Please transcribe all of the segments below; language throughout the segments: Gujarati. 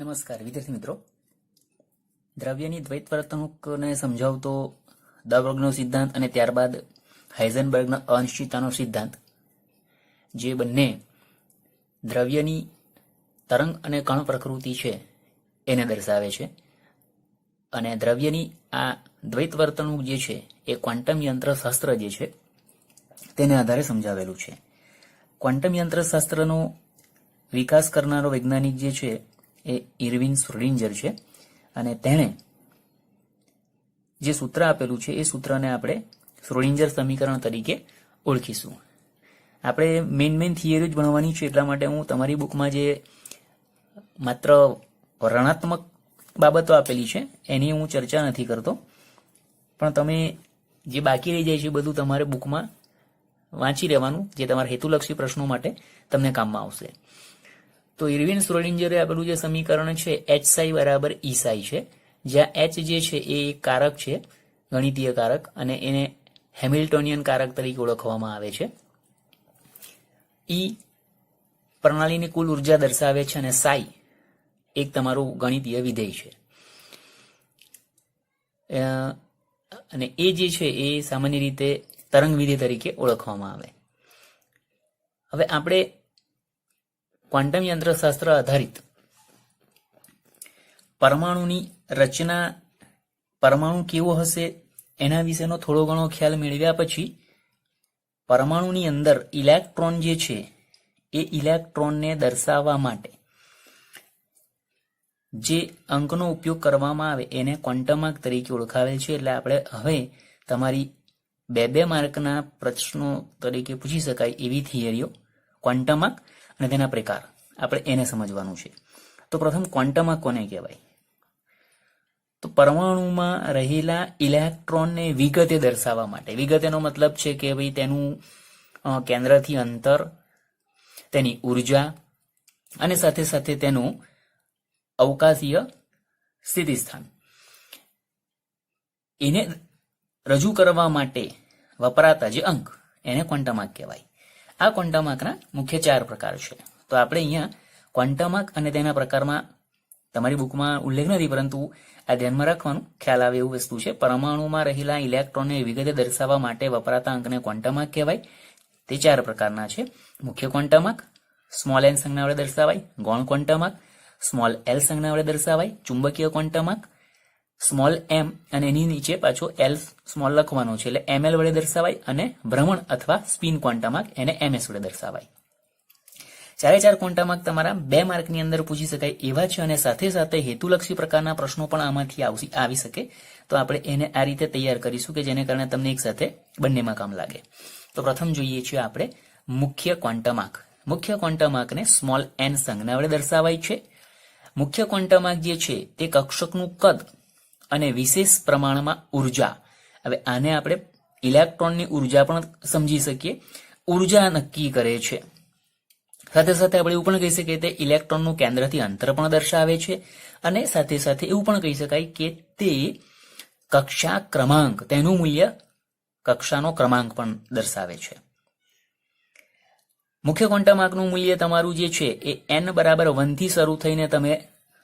નમસ્કાર વિદ્યાર્થી મિત્રો, દ્રવ્યની દ્વૈત વર્તણૂકને સમજાવતો દ બ્રોગનો સિદ્ધાંત અને ત્યારબાદ હાઇઝનબર્ગનો અનિશ્ચિતતાનો સિદ્ધાંત, જે બંને દ્રવ્યની તરંગ અને કણ પ્રકૃતિ છે એને દર્શાવે છે. અને દ્રવ્યની આ દ્વૈત વર્તણૂક જે છે એ ક્વોન્ટમ યંત્રશાસ્ત્ર જે છે તેને આધારે સમજાવેલું છે. ક્વોન્ટમ યંત્રશાસ્ત્રનો વિકાસ કરનારો વૈજ્ઞાનિક જે છે એ ઇરવિન શ્રોડિંજર છે અને તેણે જે સૂત્ર આપેલું છે એ સૂત્રને આપણે શ્રોડિંજર સમીકરણ તરીકે ઓળખીશું. આપણે મેઇન થિયરી જ ભણવાની છે, એટલા માટે હું તમારી બુકમાં જે માત્ર વર્ણનાત્મક બાબતો આપેલી છે એની હું ચર્ચા નથી કરતો, પણ તમે જે બાકી રહી જાય છે બધું તમારે બુકમાં વાંચી રહેવાનું, જે તમારા હેતુલક્ષી પ્રશ્નો માટે તમને કામમાં આવશે. તો ઇરવિન શ્રોડિંજરે આપેલું જે સમીકરણ છે એચ સાઈ બરાબર ઈ સાઈ છે, જ્યાં એચ જે છે એ એક કારક છે, ગણિતીય કારક, અને એને હેમિલ્ટોનિયન કારક તરીકે ઓળખવામાં આવે છે. ઈ પ્રણાલીની કુલ ઉર્જા દર્શાવે છે અને સાઈ એક તમારું ગણિતીય વિધેય છે. અને એ જે છે એ સામાન્ય રીતે તરંગ વિધેય તરીકે ઓળખવામાં આવે. હવે આપણે ક્વોન્ટમ યંત્રશાસ્ત્ર આધારિત પરમાણુની રચના, પરમાણુ કેવો હશે એના વિશેનો થોડો ઘણો ખ્યાલ મેળવ્યા પછી પરમાણુની અંદર ઇલેક્ટ્રોન જે છે એ ઇલેક્ટ્રોનને દર્શાવવા માટે જે અંકનો ઉપયોગ કરવામાં આવે એને ક્વોન્ટમાર્ક તરીકે ઓળખાવેલ છે. એટલે આપણે હવે તમારી 2 માર્કના પ્રશ્નો તરીકે પૂછી શકાય એવી થિયરીઓ, ક્વોન્ટમાર્ક અને તેના પ્રકાર, આપણે એને સમજવાનું છે. તો પ્રથમ ક્વોન્ટમાર્ક કોને કહેવાય? તો પરમાણુમાં રહેલા ઇલેક્ટ્રોનને વિગતે દર્શાવવા માટે, વિગતેનો મતલબ છે કે ભાઈ તેનું કેન્દ્રથી અંતર, તેની ઉર્જા અને સાથે સાથે તેનું અવકાશીય સ્થિતિસ્થાન, એને રજૂ કરવા માટે વપરાતા જે અંક એને ક્વોન્ટમાર્ક કહેવાય. આ ક્વોન્ટમાર્કના મુખ્ય 4 પ્રકાર છે. તો આપણે અહીંયા ક્વોન્ટમાર્ક અને તેના પ્રકારમાં તમારી બુકમાં ઉલ્લેખ નથી, પરંતુ આ ધ્યાનમાં રાખવાનું, ખ્યાલ આવે એવું વસ્તુ છે. પરમાણુમાં રહેલા ઇલેક્ટ્રોનને વિગતે દર્શાવવા માટે વપરાતા અંકને ક્વોન્ટમાર્ક કહેવાય. તે 4 પ્રકારના છે. મુખ્ય ક્વોન્ટમાર્ક, સ્મોલ એન સંજ્ઞા વડે દર્શાવાય. ગૌણ ક્વોન્ટમાર્ક, સ્મોલ એલ સંજ્ઞા વડે દર્શાવાય. ચુંબકીય ક્વોન્ટમાર્ક, સ્મોલ એમ અને એની નીચે પાછો એલ સ્મોલ લખવાનો છે એટલે એમએલ વડે દર્શાવાય. અને ભ્રમણ અથવા સ્પિન ક્વોન્ટમાર્ક એને એમએસ વડે દર્શાવાય. 4 ક્વોન્ટમાર્ક તમારા 2 માર્કની અંદર પૂછી શકાય એવા છે અને સાથે સાથે હેતુલક્ષી પ્રકારના પ્રશ્નો પણ આમાંથી આવી શકે. તો આપણે એને આ રીતે તૈયાર કરીશું કે જેને કારણે તમને એક સાથે બંનેમાં કામ લાગે. તો પ્રથમ જોઈએ છીએ આપણે મુખ્ય ક્વોન્ટમાર્ક. મુખ્ય ક્વોન્ટમાર્કને સ્મોલ એન સંજ્ઞા વડે દર્શાવાય છે. મુખ્ય ક્વોન્ટમાર્ક જે છે તે કક્ષકનું કદ અને વિશેષ પ્રમાણમાં ઉર્જા, હવે આને આપણે ઇલેક્ટ્રોનની ઉર્જા પણ સમજી શકીએ, ઉર્જા નક્કી કરે છે. સાથે સાથે આપણે એવું પણ કહી શકીએ કે ઇલેક્ટ્રોનનું કેન્દ્રથી અંતર પણ દર્શાવે છે અને સાથે સાથે એવું પણ કહી શકાય કે તે કક્ષા ક્રમાંક, તેનું મૂલ્ય, કક્ષાનો ક્રમાંક પણ દર્શાવે છે. મુખ્ય ક્વોન્ટમાર્કનું મૂલ્ય તમારું જે છે એ n બરાબર 1 થી શરૂ થઈને તમે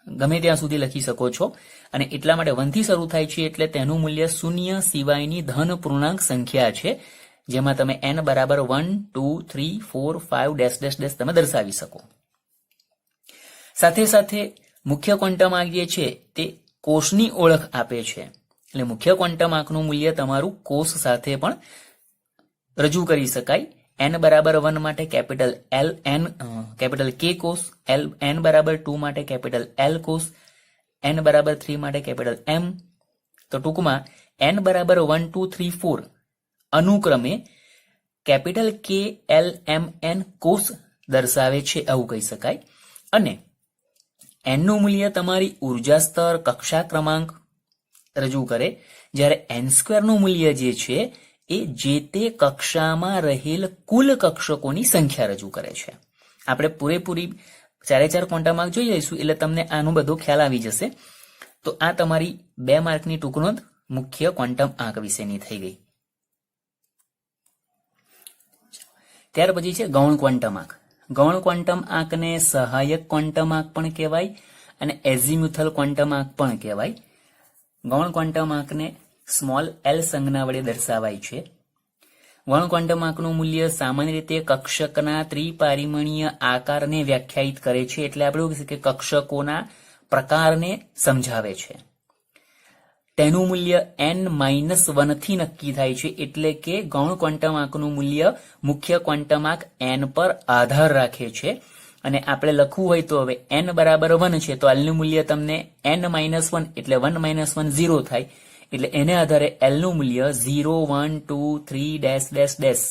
ગમે ત્યાં સુધી લખી શકો છો, અને એટલા માટે 1 થી શરૂ થાય છે એટલે તેનું મૂલ્ય 0 સિવાયની ધન પૂર્ણાંક સંખ્યા છે, જેમાં તમે n બરાબર 1, 2, 3, 4, 5 ડેશ ડેશ ડેશ તમે દર્શાવી શકો. સાથે સાથે મુખ્ય ક્વોન્ટમાર્ક જે છે તે કોષની ઓળખ આપે છે. એટલે મુખ્ય ક્વોન્ટમાર્કનું મૂલ્ય તમારું કોષ સાથે પણ રજૂ કરી શકાય. n બરાબર 1 માટે capital L n, capital K કોષ, n બરાબર 2 માટે કેપિટલ L કોષ, n બરાબર 3 માટે કેપિટલ M. તો ટૂંકમાં n બરાબર 1, 2, 3, 4 અનુક્રમે capital K, L, M, N કોષ દર્શાવે છે એવું કહી શકાય. અને n નું મૂલ્ય તમારી ઉર્જા સ્તર, કક્ષા ક્રમાંક રજૂ કરે, જ્યારે n² નું મૂલ્ય જે છે એ જે તે કક્ષામાં રહેલ કુલ કક્ષકોની સંખ્યા રજૂ કરે છે. આપણે પૂરેપૂરી 4 ક્વોન્ટમાર્ક જોઈ લઈશું એટલે તમને આનો બધો ખ્યાલ આવી જશે. તો આ તમારી 2 માર્કની ટૂંક નોંધ મુખ્ય ક્વોન્ટમ આંક વિશેની થઈ ગઈ. ત્યાર પછી છે ગૌણ ક્વોન્ટમ આંક. ગૌણ ક્વોન્ટમ આંકને સહાયક ક્વોન્ટમ આંક પણ કહેવાય અને એઝીમ્યુથલ ક્વોન્ટમ આંક પણ કહેવાય. ગૌણ ક્વોન્ટમ આંકને સ્મોલ એલ સંજ્ઞા વડે દર્શાવાય છે. ગૌણ ક્વોન્ટમ આંકનું મૂલ્ય સામાન્ય રીતે કક્ષકના ત્રિપરિમાણીય આકારને વ્યાખ્યાયિત કરે છે. એટલે આપણે એવું કહીએ કે કક્ષકોના પ્રકારને સમજાવે છે. તેનું મૂલ્ય n-1 થી નક્કી થાય છે. એટલે કે ગૌણ ક્વોન્ટમ આંકનું મૂલ્ય મુખ્ય ક્વોન્ટમ આંક n પર આધાર રાખે છે. અને આપણે લખવું હોય તો હવે n બરાબર 1 છે તો l નું મૂલ્ય તમને n-1 એટલે 1 - 1 0 થાય. એટલે એને આધારે l નું મૂલ્ય 0 1 2 3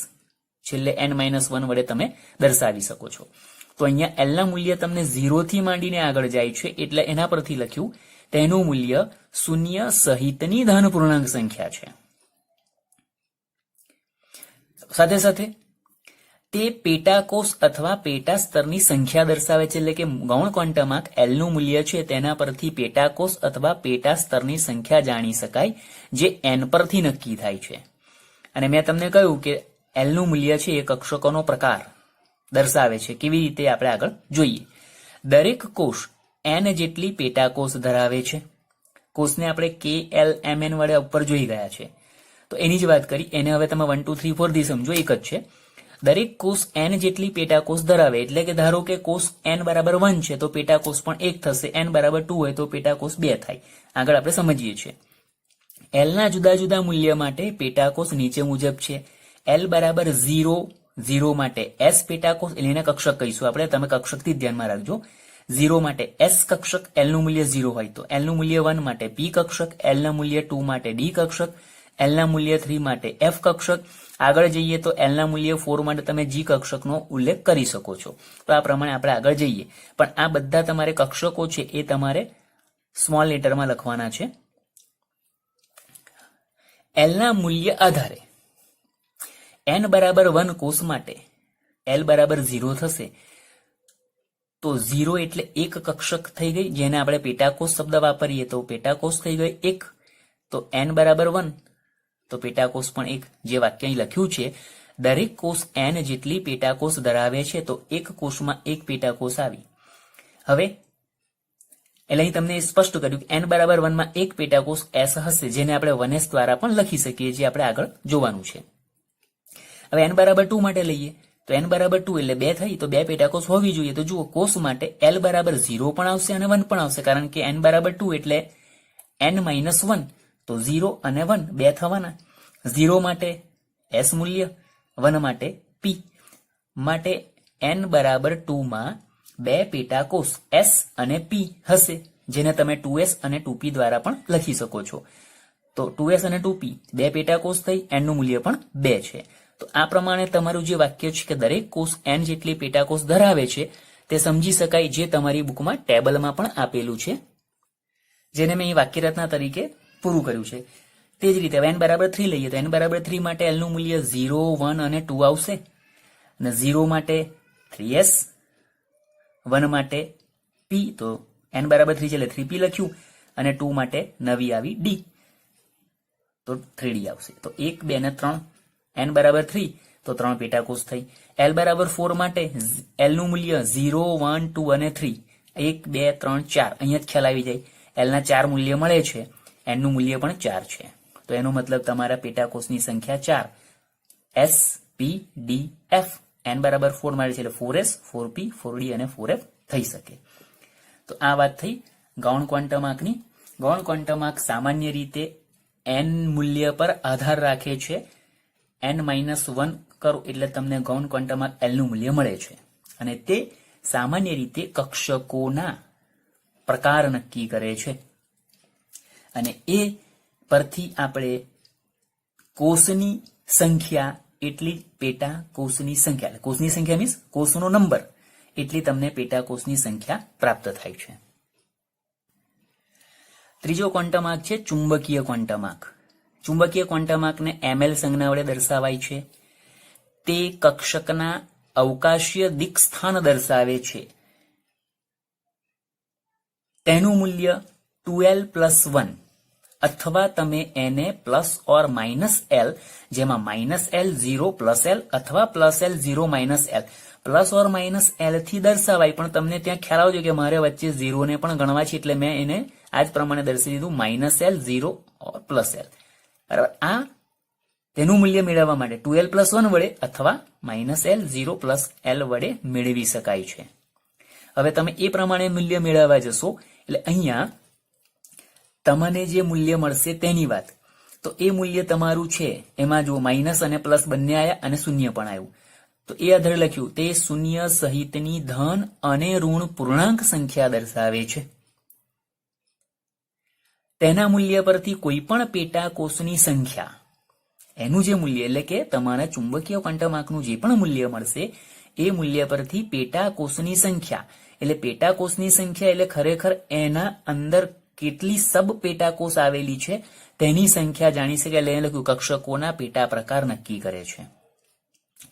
છેલ્લે n-1 વડે તમે દર્શાવી શકો છો. તો અહીંયા l ના મૂલ્ય તમને 0 થી માંડીને આગળ જાય છે. એટલે એના પરથી લખ્યું તેનું મૂલ્ય શૂન્ય સહિતની ધન પૂર્ણાંક સંખ્યા છે. સાથે સાથે તે પેટાકોષ અથવા પેટા સ્તરની સંખ્યા દર્શાવે છે. એટલે કે ગૌણ ક્વોન્ટમ આંક l નું મૂલ્ય છે તેના પરથી પેટાકોષ અથવા પેટા સ્તરની સંખ્યા જાણી શકાય જે n પરથી નક્કી થાય છે. અને મેં તમને કહ્યું કે l નું મૂલ્ય છે એ કક્ષકોનો પ્રકાર દર્શાવે છે. કેવી રીતે આપણે આગળ જોઈએ. દરેક કોષ n જેટલી પેટાકોષ ધરાવે છે. કોષને આપણે KLMN વડે ઉપર જોઈ ગયા છે તો એની જ વાત કરી. એને હવે તમે 1 2 3 4 થી સમજો, એક જ છે. દરેક કોષ n જેટલી પેટાકોષ ધરાવે એટલે કે ધારો કે કોષ n બરાબર 1 છે તો પેટાકોષ પણ 1 થશે. n બરાબર 2 હોય તો પેટાકોષ 2 થાય. આગળ આપણે સમજીએ છીએ. l ના જુદા જુદા મૂલ્ય માટે પેટાકોષ નીચે મુજબ છે. l બરાબર 0 0 માટે s પેટાકોષ એટલે એને કક્ષક કહીશું આપણે. તમે કક્ષકથી ધ્યાનમાં રાખજો. 0 માટે s કક્ષક, l નું મૂલ્ય 0 હોય તો l નું મૂલ્ય 1 માટે p કક્ષક, l ના મૂલ્ય 2 માટે d કક્ષક, l ના મૂલ્ય 3 માટે f કક્ષક. આગળ જઈએ તો l ના મૂલ્ય 4 માટે તમે g કક્ષકનો ઉલ્લેખ કરી શકો છો. તો આ પ્રમાણે આપણે આગળ જઈએ. પણ આ બધા તમારે કક્ષકો છે એ તમારે સ્મોલ લેટરમાં લખવાના છે. l ના મૂલ્ય આધારે n બરાબર 1 કોષ માટે l બરાબર 0 થશે. તો 0 એટલે એક કક્ષક થઈ ગઈ, જેને આપણે પેટાકોષ શબ્દ વાપરીએ તો પેટાકોષ થઈ ગઈ 1. તો n બરાબર 1 તો પેટાકોષ પણ 1. જે વાક્ય અહીં લખ્યું છે દરેક કોષ n જેટલી પેટાકોષ ધરાવે છે તો એક કોષમાં એક પેટાકોષ આવી. હવે એટલે અહીં તમને સ્પષ્ટ કર્યું કે n બરાબર 1 માં એક પેટાકોષ s હશે, જેને આપણે 1s દ્વારા પણ લખી શકીએ, જે આપણે આગળ જોવાનું છે. હવે n બરાબર 2 માટે લઈએ તો n બરાબર 2 એટલે 2 થઈ તો 2 પેટાકોષ હોવી જોઈએ. તો જુઓ કોષ માટે l બરાબર 0 પણ આવશે અને 1 પણ આવશે, કારણ કે n બરાબર 2 એટલે n-1 તો 0 અને 1 2 થવાના. 0 માટે s મૂલ્ય, 1 માટે p. માટે n બરાબર 2 માં 2 પેટાકોષ s અને p હશે, જેને તમે 2s અને 2p દ્વારા પણ લખી શકો છો. તો 2s અને 2p 2 પેટાકોષ થઈ, n નું મૂલ્ય પણ 2 છે. તો આ પ્રમાણે તમારું જે વાક્ય છે કે દરેક કોષ n જેટલી પેટાકોષ ધરાવે છે તે સમજી શકાય, જે તમારી બુકમાં ટેબલમાં પણ આપેલું છે, જેને મેં અહીં વાક્યરચના તરીકે પૂરું કર્યું છે. તે જ રીતે n બરાબર 3 લઈએ તો n બરાબર 3 માટે l નું મૂલ્ય 0 1 અને 2 આવશે. અને 0 માટે 3s, 1 માટે p, તો n બરાબર 3 છે એટલે 3p લખ્યું. અને 2 માટે નવી આવી d, તો 3d આવશે. તો 1 2 અને 3 n બરાબર 3 તો 3 પેટાકોષ થઈ. l બરાબર 4 માટે l નું મૂલ્ય 0 1 2 અને 3, 1 2 3 4. અહીંયા જ ખ્યાલ આવી જાય. l ના 4 મૂલ્ય મળે છે, n નું મૂલ્ય પણ 4 છે. તો એનો મતલબ તમારા પેટાકોષની સંખ્યા 4 s p d f. n બરાબર 4 મળે છે એટલે 4s 4p 4d અને 4f થઈ શકે. તો આ વાત થઈ ગૌણ ક્વોન્ટમ આંકની. ગૌણ ક્વોન્ટમ આંક સામાન્ય રીતે n મૂલ્ય પર આધાર રાખે છે. n-1 કરો એટલે તમને ગૌણ ક્વોન્ટમ આંક l નું મૂલ્ય મળે છે. અને તે સામાન્ય રીતે કક્ષકોના પ્રકાર નક્કી કરે છે. અને એ પરથી આપણે કોષની સંખ્યા એટલી પેટા કોષની સંખ્યા, કોષની સંખ્યા મીન્સ કોષનો નંબર, એટલી તમને પેટાકોષની સંખ્યા પ્રાપ્ત થાય છે. ત્રીજો ક્વોન્ટમ આંક છે ચુંબકીય ક્વોન્ટમ આંક. ચુંબકીય ક્વોન્ટમ આંકને ml સંજ્ઞા વડે દર્શાવાય છે. તે કક્ષકના અવકાશીય દિક સ્થાન દર્શાવે છે. તેનું મૂલ્ય 2l + 1 અથવા તમે એને પ્લસ ઓર માઇનસ એલ, જેમાં માઇનસ એલ 0 પ્લસ એલ અથવા plus L 0 minus L, plus or minus L થી દર્શાવાય. પણ તમને ત્યાં ખ્યાલ આવજો કે મારે વચ્ચે 0 ને પણ ગણવા છે, એટલે મેં એને આ જ પ્રમાણે દર્શાવી દીધું, માઇનસ એલ 0 ઓર પ્લસ એલ. બરાબર. આ તેનું મૂલ્ય મેળવવા માટે 2l પ્લસ 1 વડે અથવા માઇનસ એલ 0 પ્લસ એલ વડે મેળવી શકાય છે. હવે તમે એ પ્રમાણે મૂલ્ય મેળવવા જશો એટલે અહીંયા તમને જે મૂલ્ય મળશે તેની વાત. તો એ મૂલ્ય તમારું છે એમાં જો માઇનસ અને પ્લસ બંને આવ્યા અને શૂન્ય પણ આવ્યું. તો એ આધારે લખ્યું તે શૂન્ય સહિતની ધન અને ઋણ પૂર્ણાંક સંખ્યા દર્શાવે છે. તેના મૂલ્ય પરથી કોઈ પણ પેટા કોષની સંખ્યા, એનું જે મૂલ્ય એટલે કે તમારા ચુંબકીય ક્વોન્ટમ આંકનું જે પણ મૂલ્ય મળશે એ મૂલ્ય પરથી પેટા કોષની સંખ્યા, એટલે પેટા કોષની સંખ્યા એટલે ખરેખર એના અંદર કેટલી સબ પેટા કોષ આવેલી છે તેની સંખ્યા જાણી શકાય. એટલે લખ્યું કક્ષકોના પેટા પ્રકાર નક્કી કરે છે.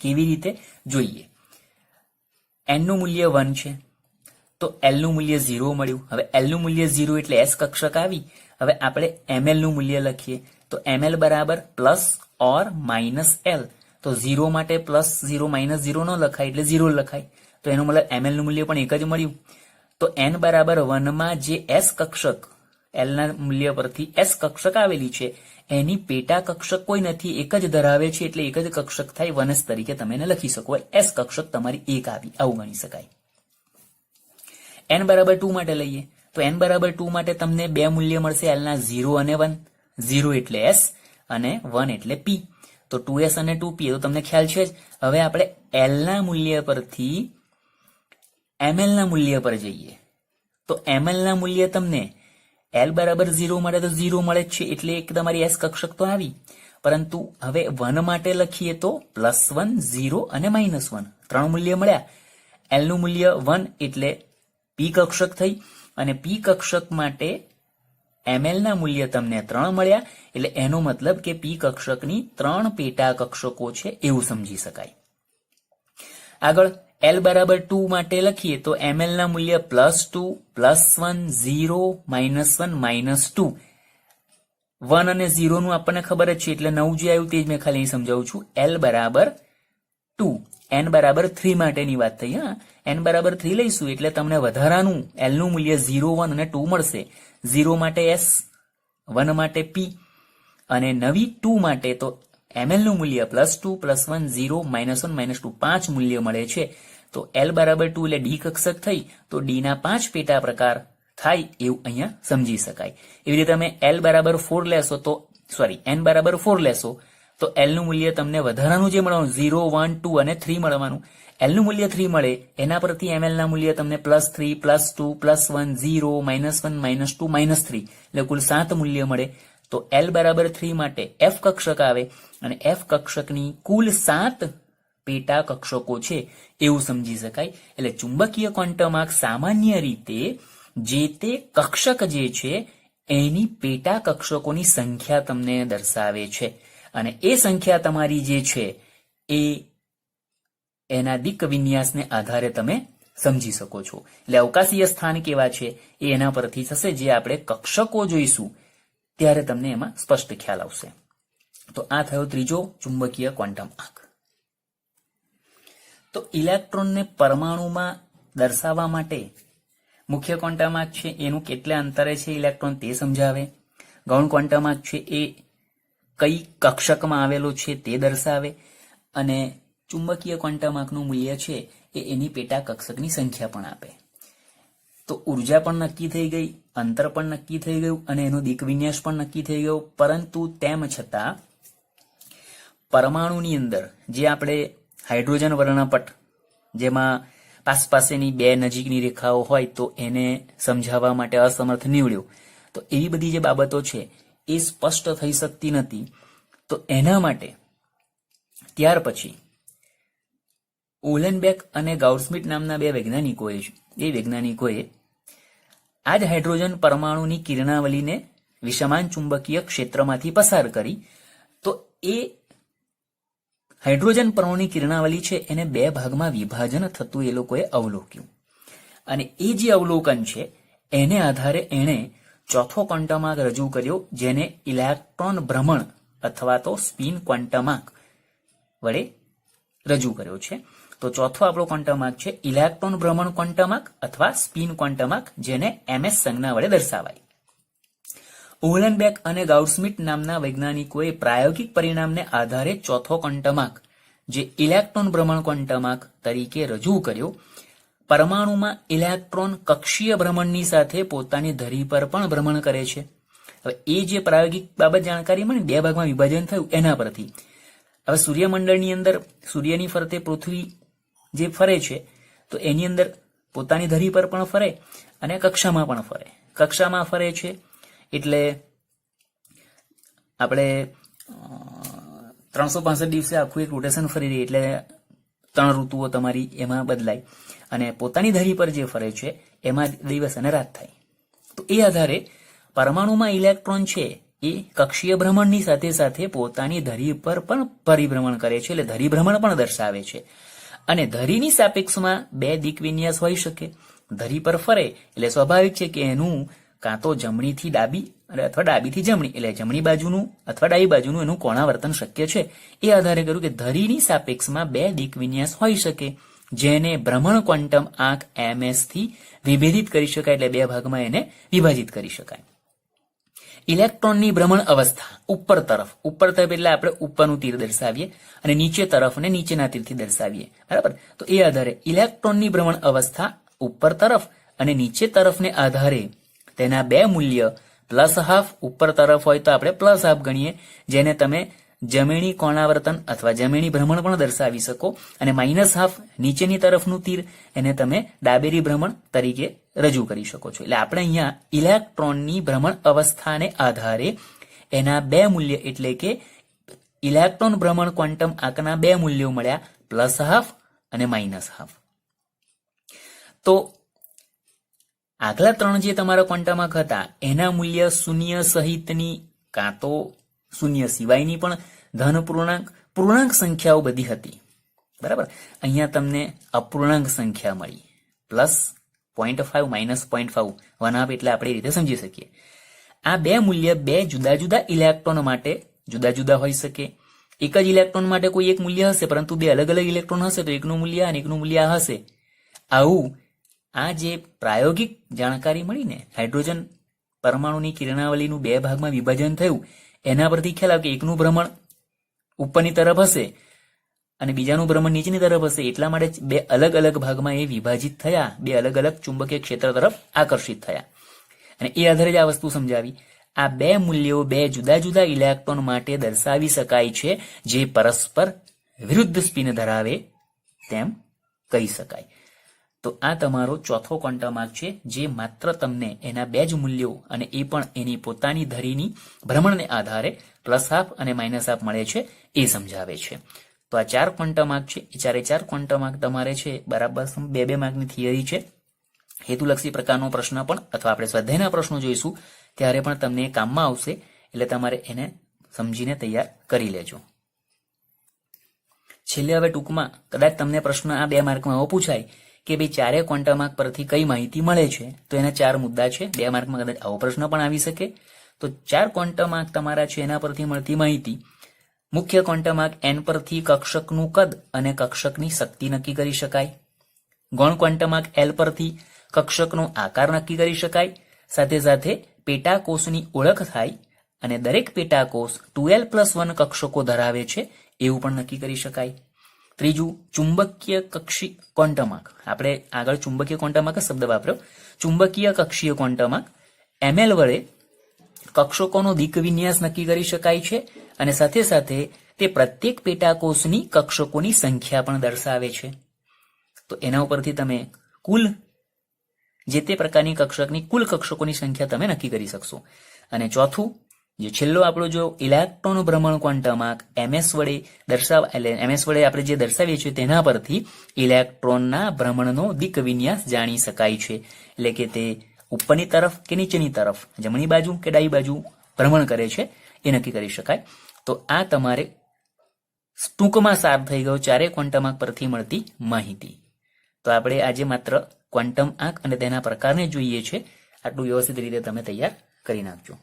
કેવી રીતે જોઈએ. n નું મૂલ્ય 1 છે તો l નું મૂલ્ય 0 મળ્યું. હવે l નું મૂલ્ય 0 એટલે s કક્ષક આવી. હવે આપણે ml નું મૂલ્ય લખીએ તો ml બરાબર પ્લસ ઓર માઇનસ l. તો 0 માટે પ્લસ 0 માઇનસ 0 ન લખાય એટલે 0 લખાય. તો એનો મતલબ ml નું મૂલ્ય પણ એક જ મળ્યું. તો n બરાબર 1 માં જે s કક્ષક l ના મૂલ્ય પરથી s કક્ષક આવેલી છે એની પેટા કક્ષક કોઈ નથી, એક જ ધરાવે છે એટલે એક જ કક્ષક થાય. 1s તરીકે તમે એને લખી શકો. s કક્ષક તમારી એક આવી, આવું ગણી શકાય. n બરાબર 2 માટે લઈએ તો n બરાબર 2 માટે તમને બે મૂલ્ય મળશે l ના 0 અને 1. 0 એટલે s અને 1 એટલે p. તો 2s અને 2p તો તમને ખ્યાલ છે જ. હવે આપણે l ના મૂલ્ય પરથી ml ના મૂલ્ય પર જઈએ તો ml ના મૂલ્ય તમને l બરાબર 0 મળે તો 0 મળે જ છે એટલે એક તમારી s કક્ષક તો આવી. પરંતુ હવે 1 માટે લખીએ તો +1 0 અને -1 ત્રણ મૂલ્ય મળ્યા. l નું મૂલ્ય 1 એટલે p કક્ષક થઈ અને p કક્ષક માટે ml ના મૂલ્ય તમને 3 મળ્યા. એટલે એનો મતલબ કે p કક્ષકની 3 પેટા કક્ષકો છે એવું સમજી શકાય. આગળ l બરાબર 2 માટે લખીએ તો ml ના મૂલ્ય +2 +1 0 -1 -2. 1 અને 0 નું આપણને ખબર જ છે એટલે 9 જે આવ્યું તે જ મેં ખાલી સમજાવું છું. l બરાબર 2. n બરાબર 3 માટેની વાત થઈ. હા, n બરાબર 3 લઈશું એટલે તમને વધારાનું l નું મૂલ્ય 0 1 અને 2 મળશે. 0 માટે s, 1 માટે p અને નવી 2 માટે તો ml નું મૂલ્ય +2 +1 0 -1 -2 5 મૂલ્ય મળે છે. તો l બરાબર 2 એટલે ડી કક્ષક થઈ તો ડી ના 5 પેટા પ્રકાર થાય એવું અહીંયા સમજી શકાય. એવી રીતે તમે l બરાબર 4 લેશો તો n બરાબર 4 લેશો તો l નું મૂલ્ય તમને વધારાનું જે મળવાનું 0 1 2 અને 3 મળવાનું. l નું મૂલ્ય 3 મળે એના પરથી ml ના મૂલ્ય તમને +3 +2 +1 0 -1 -2 -3 એટલે કુલ 7 મૂલ્ય મળે. તો l બરાબર 3 માટે f કક્ષક આવે અને f કક્ષકની કુલ 7 પેટા કક્ષકો છે એવું સમજી શકાય. એટલે ચુંબકીય ક્વોન્ટમ આંક સામાન્ય રીતે જે તે કક્ષક જે છે એની પેટા કક્ષકોની સંખ્યા તમને દર્શાવે છે અને એ સંખ્યા તમારી જે છે એ એના દિક વિન્યાસને આધારે તમે સમજી શકો છો. એટલે અવકાશીય સ્થાન કેવા છે એ એના પરથી થશે. જે આપણે કક્ષકો જોઈશું ત્યારે તમને એમાં સ્પષ્ટ ખ્યાલ આવશે. તો આ થયો ત્રીજો ચુંબકીય ક્વોન્ટમ આંક. તો ઇલેક્ટ્રોનને પરમાણુમાં દર્શાવવા માટે મુખ્ય ક્વોન્ટમ આંક છે એનું કેટલા અંતરે છે ઇલેક્ટ્રોન તે સમજાવે. ગૌણ ક્વોન્ટમ આંક છે એ કઈ કક્ષકમાં આવેલો છે તે દર્શાવે અને ચુંબકીય ક્વોન્ટમ આંકનું મૂલ્ય છે એ એની પેટા કક્ષકની સંખ્યા પણ આપે. તો ઉર્જા પણ નક્કી થઈ ગઈ, અંતર પણ નક્કી થઈ ગયું અને એનો દિક વિન્યાસ પણ નક્કી થઈ ગયો. પરંતુ તેમ છતાં પરમાણુની અંદર જે આપણે હાઇડ્રોજન વર્ણપટ જેમાં પાસેની બે નજીકની રેખાઓ હોય તો એને સમજાવવા માટે અસમર્થ નીવડ્યો. તો એવી બધી જે બાબતો છે એ સ્પષ્ટ થઈ શકતી નથી. તો એના માટે ત્યાર પછી ઓલેનબેક અને ગાઉડસ્મિટ નામના બે વૈજ્ઞાનિકોએ આ જ હાઇડ્રોજન પરમાણુની કિરણાવલીને વિષમાન ચુંબકીય ક્ષેત્રમાંથી પસાર કરી. તો એ હાઇડ્રોજન પરમાણુની કિરણાવલી છે એને બે ભાગમાં વિભાજન થતું એ લોકોએ અવલોક્યું અને એ જે અવલોકન છે એને આધારે એણે ચોથો ક્વોન્ટમ આંક રજૂ કર્યો જેને ઇલેક્ટ્રોન ભ્રમણ અથવા તો સ્પિન ક્વોન્ટમ આંક વડે રજૂ કર્યો છે. તો ચોથો આપણો ક્વોન્ટમ આંક છે ઇલેક્ટ્રોન ભ્રમણ ક્વોન્ટમ આંક અથવા સ્પિન ક્વોન્ટમ આંક, જેને ms સંજ્ઞા વડે દર્શાવાય. ઉહલેનબેક અને ગાઉડસ્મિટ નામના વૈજ્ઞાનિકોએ પ્રાયોગિક પરિણામને આધારે ચોથો ક્વોન્ટમ આંક જે ઇલેક્ટ્રોન ભ્રમણ ક્વોન્ટમ આંક તરીકે રજૂ કર્યો. પરમાણુમાં ઇલેક્ટ્રોન કક્ષીય ભ્રમણની સાથે પોતાની ધરી પર પણ ભ્રમણ કરે છે. હવે એ જે પ્રાયોગિક બાબત જાણકારી મળી, બે ભાગમાં વિભાજન થયું એના પરથી હવે સૂર્યમંડળની અંદર સૂર્યની ફરતે પૃથ્વી જે ફરે છે તો એની અંદર પોતાની ધરી પર પણ ફરે અને કક્ષામાં પણ ફરે. કક્ષામાં ફરે છે એટલે આપણે 365 દિવસે આખું એક રોટેશન ફરી રહી એટલે 3 ઋતુઓ તમારી એમાં બદલાય, અને પોતાની ધરી પર જે ફરે છે એમાં દિવસ અને રાત થાય. તો એ આધારે પરમાણુમાં ઇલેક્ટ્રોન છે એ કક્ષીય ભ્રમણની સાથે સાથે પોતાની ધરી પર પણ પરિભ્રમણ કરે છે, એટલે ધરીભ્રમણ પણ દર્શાવે છે. અને ધરીની સાપેક્ષમાં બે દિક વિન્યાસ હોઈ શકે. ધરી પર ફરે એટલે સ્વાભાવિક છે કે એનું કાં તો જમણીથી ડાબી અથવા ડાબીથી જમણી એટલે જમણી બાજુનું અથવા ડાબી બાજુનું એનું કોણાવર્તન શક્ય છે. એ આધારે કર્યું કે ધરીની સાપેક્ષમાં બે દિક વિન્યાસ હોઈ શકે, જેને ભ્રમણ ક્વોન્ટમ આંક ms થી વિભેદિત કરી શકાય, એટલે બે ભાગમાં એને વિભાજિત કરી શકાય. ઇલેક્ટ્રોનની ભ્રમણ અવસ્થા ઉપર તરફ એટલે આપણે ઉપરનું તીર દર્શાવીએ અને નીચે તરફ ને નીચેના તીરથી દર્શાવીએ, બરાબર. તો એ આધારે ઇલેક્ટ્રોનની ભ્રમણ અવસ્થા ઉપર તરફ અને નીચે તરફને આધારે તેના બે મૂલ્ય +½ ઉપર તરફ હોય તો આપણે +½ ગણીએ, જેને તમે જમણી કોણાવર્તન અથવા જમણી ભ્રમણ પણ દર્શાવી શકો, અને -½ નીચેની તરફનું તીર એને તમે ડાબેરી ભ્રમણ તરીકે રજૂ કરી શકો છો. એટલે આપણે અહીંયા ઇલેક્ટ્રોનની ભ્રમણ અવસ્થાને આધારે એના બે મૂલ્ય એટલે કે ઇલેક્ટ્રોન ભ્રમણ ક્વોન્ટમ આંકના બે મૂલ્યો મળ્યા, +½ અને -½. તો આગલા 3 જે તમારા ક્વોન્ટમ આંક હતા એના મૂલ્ય શૂન્ય સહિતની કાં તો શૂન્ય સિવાયની પણ ધન પૂર્ણાંક સંખ્યાઓ બધી હતી, બરાબર. અહીંયા તમને અપૂર્ણાંક સંખ્યા મળી, +0.5 -0.5 1/2, એટલે આપણે એ રીતે સમજી શકીએ. આ બે મૂલ્ય બે જુદા જુદા ઇલેક્ટ્રોન માટે જુદા જુદા હોઈ શકે. એક જ ઇલેક્ટ્રોન માટે કોઈ એક મૂલ્ય હશે, પરંતુ બે અલગ અલગ ઇલેક્ટ્રોન હશે તો એકનું મૂલ્ય અને એકનું મૂલ્ય આ હશે. આવું આ જે પ્રાયોગિક જાણકારી મળી ને, હાઇડ્રોજન પરમાણુની કિરણાવલીનું બે ભાગમાં વિભાજન થયું, એના પરથી ખ્યાલ આવે કે એકનું ભ્રમણ ઉપરની તરફ હશે અને બીજાનું ભ્રમણ નીચેની તરફ હશે, એટલા માટે બે અલગ અલગ ભાગમાં એ વિભાજિત થયા, બે અલગ અલગ ચુંબકીય ક્ષેત્ર તરફ આકર્ષિત થયા. અને એ આધારે જ આ વસ્તુ સમજાવી. આ બે મૂલ્યો બે જુદા જુદા ઇલેક્ટ્રોન માટે દર્શાવી શકાય છે જે પરસ્પર વિરુદ્ધ સ્પિન ધરાવે તેમ કહી શકાય. તો આ તમારો ચોથો ક્વોન્ટમ આંક છે, જે માત્ર તમને એના બે જ મૂલ્યો અને એ પણ એની પોતાની ધરીની ભ્રમણને આધારે +½ અને -½ મળે છે એ સમજાવે છે. તો આ 4 ક્વોન્ટમ આંક છે, એ 4 ક્વોન્ટમ આંક તમારે છે બરાબર 2 માર્કની થિયરી છે. હેતુલક્ષી પ્રકારનો પ્રશ્ન પણ અથવા આપણે સ્વાધ્યાયના પ્રશ્નો જોઈશું ત્યારે પણ તમને કામમાં આવશે, એટલે તમારે એને સમજીને તૈયાર કરી લેજો. છેલ્લે હવે ટૂંકમાં કદાચ તમને પ્રશ્ન આ 2 માર્કમાં એવો પૂછાય કે ભાઈ 4 ક્વોન્ટમ આંક પરથી કઈ માહિતી મળે છે, તો એના 4 મુદ્દા છે. 2 માર્કમાં કદાચ આવો પ્રશ્ન પણ આવી શકે. તો 4 ક્વોન્ટમ આંક તમારા છે એના પરથી મળતી માહિતી: મુખ્ય ક્વોન્ટમ આંક n પરથી કક્ષકનું કદ અને કક્ષકની શક્તિ નક્કી કરી શકાય. ગૌણ ક્વોન્ટમ આંક l પરથી કક્ષકનો આકાર નક્કી કરી શકાય. સાથે સાથે પેટાકોષની ઓળખ થાય અને દરેક પેટાકોષ 2l+1 કક્ષકો ધરાવે છે એવું પણ નક્કી કરી શકાય. ત્રીજું, ચુંબકીય કક્ષી ક્વોન્ટમ આંક. આપણે આગળ ચુંબકીય ક્વોન્ટમ આંક શબ્દ વાપર્યો. ચુંબકીય કક્ષીય ક્વોન્ટમ આંક ml વડે કક્ષકોનો દિક વિન્યાસ નક્કી કરી શકાય છે અને સાથે સાથે તે પ્રત્યેક પેટાકોષની કક્ષકોની સંખ્યા પણ દર્શાવે છે. તો એના ઉપરથી તમે કુલ જે તે પ્રકારની કક્ષકની કુલ કક્ષકોની સંખ્યા તમે નક્કી કરી શકશો. અને ચોથું, જે છેલ્લો આપણો જો ઇલેક્ટ્રોન ભ્રમણ ક્વોન્ટમ આંક ms વડે આપણે જે દર્શાવીએ છીએ તેના પરથી ઇલેક્ટ્રોનના ભ્રમણનો દિક વિન્યાસ જાણી શકાય છે. એટલે કે તે ઉપરની તરફ કે નીચેની તરફ, જમણી બાજુ કે ડાબી બાજુ ભ્રમણ કરે છે એ નક્કી કરી શકાય. તો આ તમારે ટૂંકમાં સાર થઈ ગયો 4 ક્વોન્ટમ આંક પરથી મળતી માહિતી. તો આપણે આજે માત્ર ક્વોન્ટમ આંક અને તેના પ્રકારને જોઈએ છે. આટલું વ્યવસ્થિત રીતે તમે તૈયાર કરી નાખજો.